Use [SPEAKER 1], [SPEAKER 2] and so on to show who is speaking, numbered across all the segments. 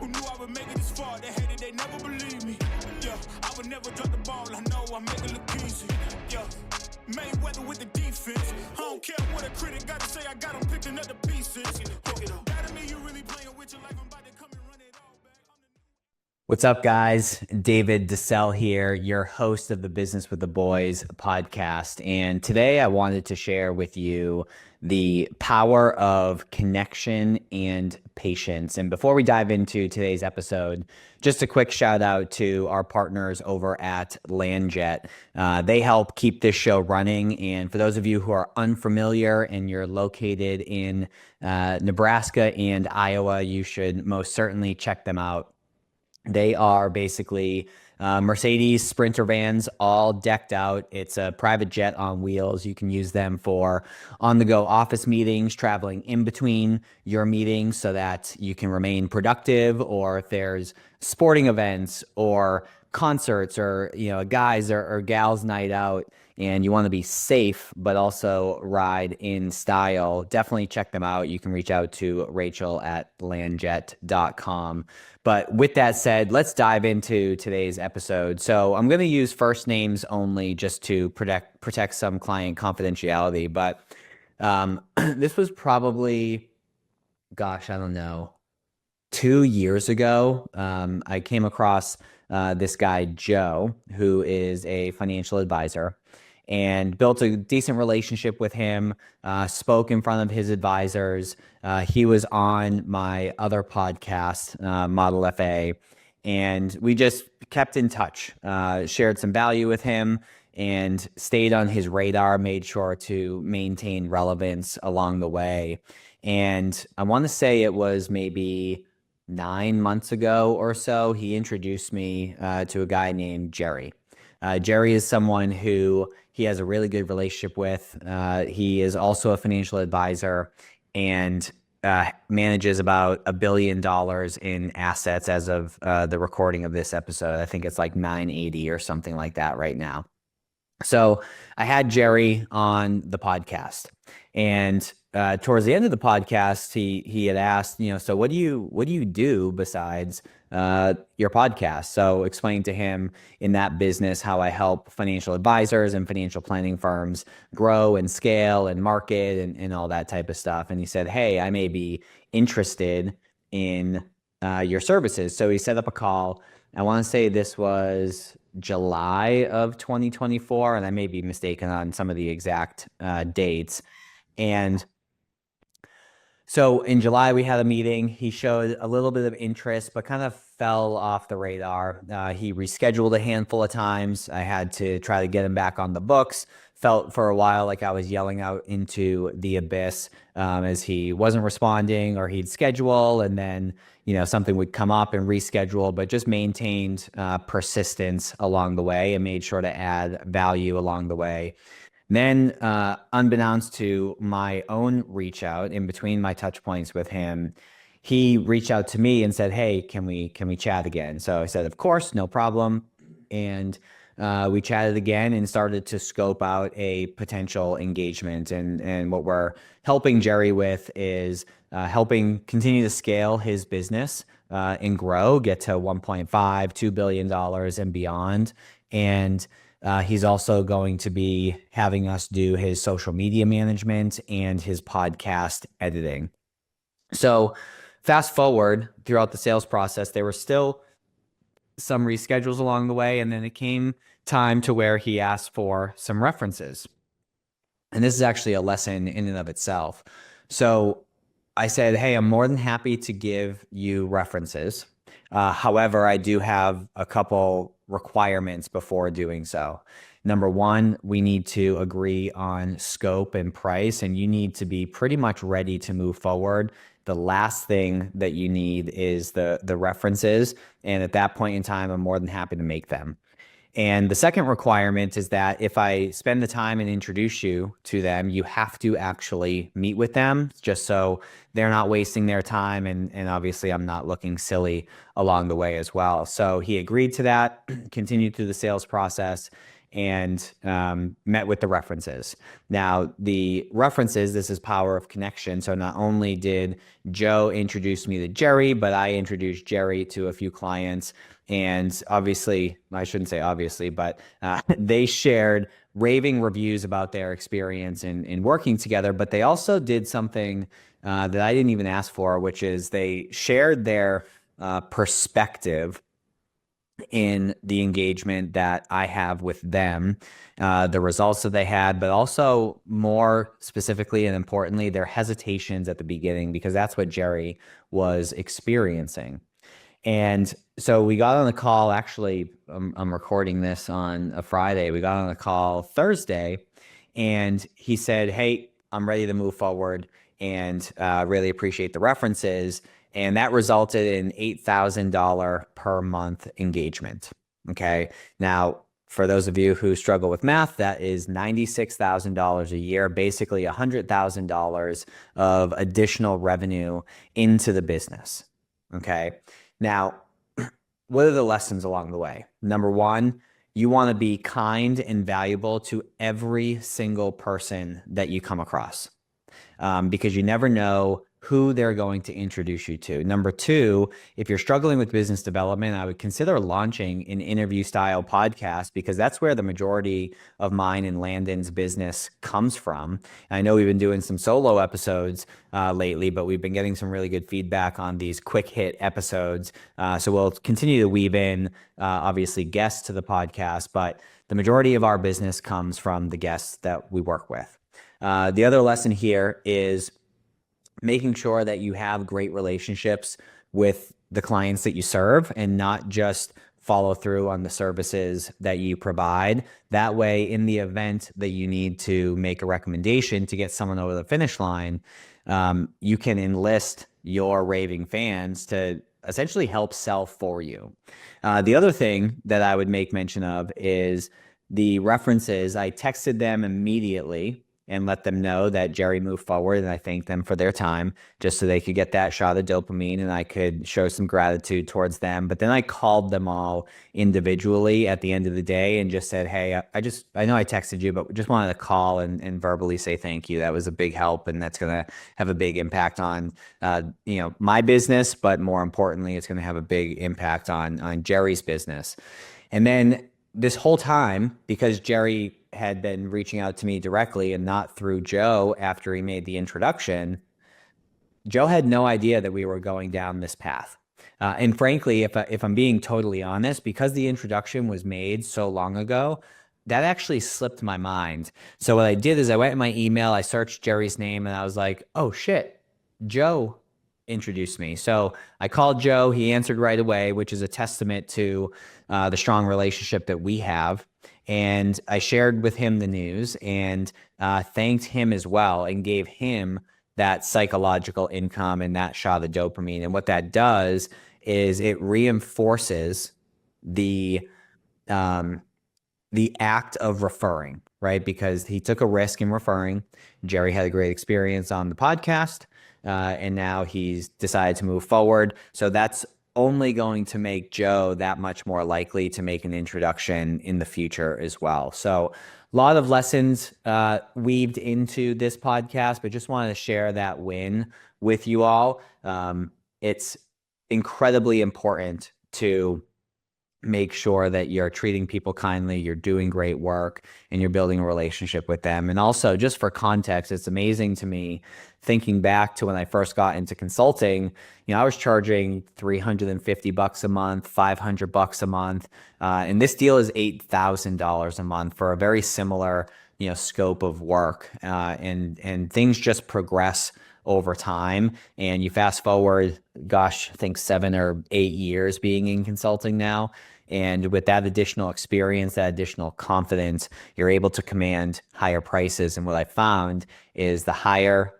[SPEAKER 1] Who knew I would make it this far? They hated, they never believed me. Yeah, I would never drop the ball. I know I make it look easy. Yeah, Mayweather with the defense. I don't care what a critic got to say. I got them picking up the pieces. That mean you really playing with your life. I'm about to come and run it all back.
[SPEAKER 2] What's up, guys? David DeCelle here, your host of the Business with the Boyz podcast. And today I wanted to share with you the power of connection and patience. And before we dive into today's episode, just a quick shout out to our partners over at LandJet. They help keep this show running. And for those of you who are unfamiliar and you're located in Nebraska and Iowa, you should most certainly check them out. They are basically Mercedes Sprinter vans, all decked out. It's a private jet on wheels. You can use them for on-the-go office meetings, traveling in between your meetings so that you can remain productive, or if there's sporting events or concerts or guys or gals night out and you want to be safe but also ride in style, definitely check them out. You can reach out to Rachel at landjet.com. But with that said, let's dive into today's episode. So I'm going to use first names only just to protect some client confidentiality. But this was probably, I don't know, 2 years ago. I came across this guy, Joe, who is a financial advisor, and built a decent relationship with him, spoke in front of his advisors. He was on my other podcast, Model FA, and we just kept in touch, shared some value with him, and stayed on his radar, made sure to maintain relevance along the way. And I want to say it was maybe 9 months ago or so, he introduced me to a guy named Jerry. Jerry is someone who he has a really good relationship with. He is also a financial advisor and manages about $1 billion in assets as of the recording of this episode. I think it's like 980 or something like that right now. So I had Jerry on the podcast, and towards the end of the podcast, he had asked, so what do you do besides your podcast? So explained to him in that business how I help financial advisors and financial planning firms grow and scale and market and all that type of stuff. And he said, hey, I may be interested in your services. So he set up a call. I want to say this was July of 2024, and I may be mistaken on some of the exact dates. And so in July, we had a meeting. He showed a little bit of interest, but kind of fell off the radar. He rescheduled a handful of times. I had to try to get him back on the books. Felt for a while like I was yelling out into the abyss as he wasn't responding, or he'd schedule and then something would come up and reschedule, but just maintained persistence along the way and made sure to add value along the way. Then, unbeknownst to my own reach out in between my touch points with him, he reached out to me and said, hey, can we chat again? So I said, of course, no problem. And we chatted again and started to scope out a potential engagement. And what we're helping Jerry with is helping continue to scale his business and grow, get to $1.5, $2 billion and beyond. And he's also going to be having us do his social media management and his podcast editing. So fast forward throughout the sales process, there were still some reschedules along the way. And then it came time to where he asked for some references. And this is actually a lesson in and of itself. So I said, hey, I'm more than happy to give you references. However, I do have a couple requirements before doing so. Number one, we need to agree on scope and price, and you need to be pretty much ready to move forward. The last thing that you need is the references. And at that point in time, I'm more than happy to make them. And the second requirement is that if I spend the time and introduce you to them, you have to actually meet with them, just so they're not wasting their time. And obviously I'm not looking silly along the way as well. So he agreed to that, continued through the sales process. and met with the references. Now, the references, this is power of connection. So not only did Joe introduce me to Jerry, but I introduced Jerry to a few clients. And obviously, I shouldn't say obviously, but they shared raving reviews about their experience in working together. But they also did something that I didn't even ask for, which is they shared their perspective in the engagement that I have with them, the results that they had, but also more specifically and importantly, their hesitations at the beginning, because that's what Jerry was experiencing. And so we got on the call, actually, I'm recording this on a Friday. We got on the call Thursday, and he said, hey, I'm ready to move forward and really appreciate the references. And that resulted in $8,000 per month engagement. Okay. Now, for those of you who struggle with math, that is $96,000 a year, basically $100,000 of additional revenue into the business. Okay. Now, what are the lessons along the way? Number one, you want to be kind and valuable to every single person that you come across, because you never know who they're going to introduce you to. Number two, if you're struggling with business development, I would consider launching an interview style podcast, because that's where the majority of mine and Landon's business comes from. I know we've been doing some solo episodes lately, but we've been getting some really good feedback on these quick hit episodes. So we'll continue to weave in, obviously, guests to the podcast, but the majority of our business comes from the guests that we work with. The other lesson here is making sure that you have great relationships with the clients that you serve and not just follow through on the services that you provide. That way, in the event that you need to make a recommendation to get someone over the finish line, you can enlist your raving fans to essentially help sell for you. The other thing that I would make mention of is the references. I texted them immediately and let them know that Jerry moved forward, and I thanked them for their time just so they could get that shot of dopamine and I could show some gratitude towards them. But then I called them all individually at the end of the day and just said, hey, I know I texted you, but just wanted to call and verbally say thank you. That was a big help, and that's going to have a big impact on my business, but more importantly, it's going to have a big impact on Jerry's business. And then this whole time, because Jerry had been reaching out to me directly and not through Joe after he made the introduction, Joe had no idea that we were going down this path. And frankly, if I'm being totally honest, because the introduction was made so long ago, that actually slipped my mind. So what I did is I went in my email, I searched Jerry's name, and I was like, oh shit, Joe introduced me. So I called Joe. He answered right away, which is a testament to the strong relationship that we have. And I shared with him the news and thanked him as well and gave him that psychological income and that shot of dopamine. And what that does is it reinforces the act of referring, right? Because he took a risk in referring. Jerry had a great experience on the podcast, and now he's decided to move forward. So that's only going to make Joe that much more likely to make an introduction in the future as well. So a lot of lessons weaved into this podcast, but just wanted to share that win with you all. It's incredibly important to make sure that you're treating people kindly, you're doing great work, and you're building a relationship with them. And also, just for context, it's amazing to me thinking back to when I first got into consulting. I was charging $350 a month, $500 a month, and this deal is $8,000 a month for a very similar scope of work, and things just progress over time. And you fast forward, gosh, I think 7 or 8 years being in consulting now. And with that additional experience, that additional confidence, you're able to command higher prices. And what I found is the higher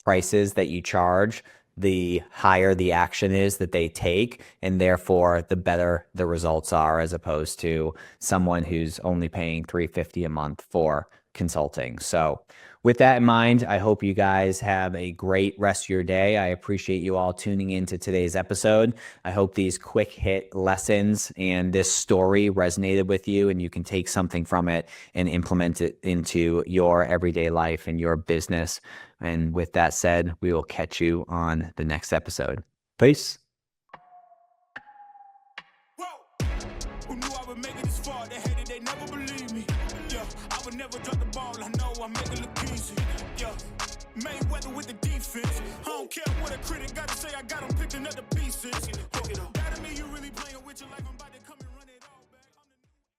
[SPEAKER 2] prices that you charge, the higher the action is that they take, and therefore the better the results are, as opposed to someone who's only paying $350 a month for consulting. So With that in mind, I hope you guys have a great rest of your day. I appreciate you all tuning into today's episode. I hope these quick hit lessons and this story resonated with you and you can take something from it and implement it into your everyday life and your business. And with that said, we will catch you on the next episode. Peace.
[SPEAKER 1] Who knew I would make it this far? They hated, they never believed me. Yeah, I would never drop the ball. I know I make it look easy. Yeah, Mayweather with the defense. I don't care what a critic got to say. I got them picking up the pieces. That mean you really playing with your life. I'm about to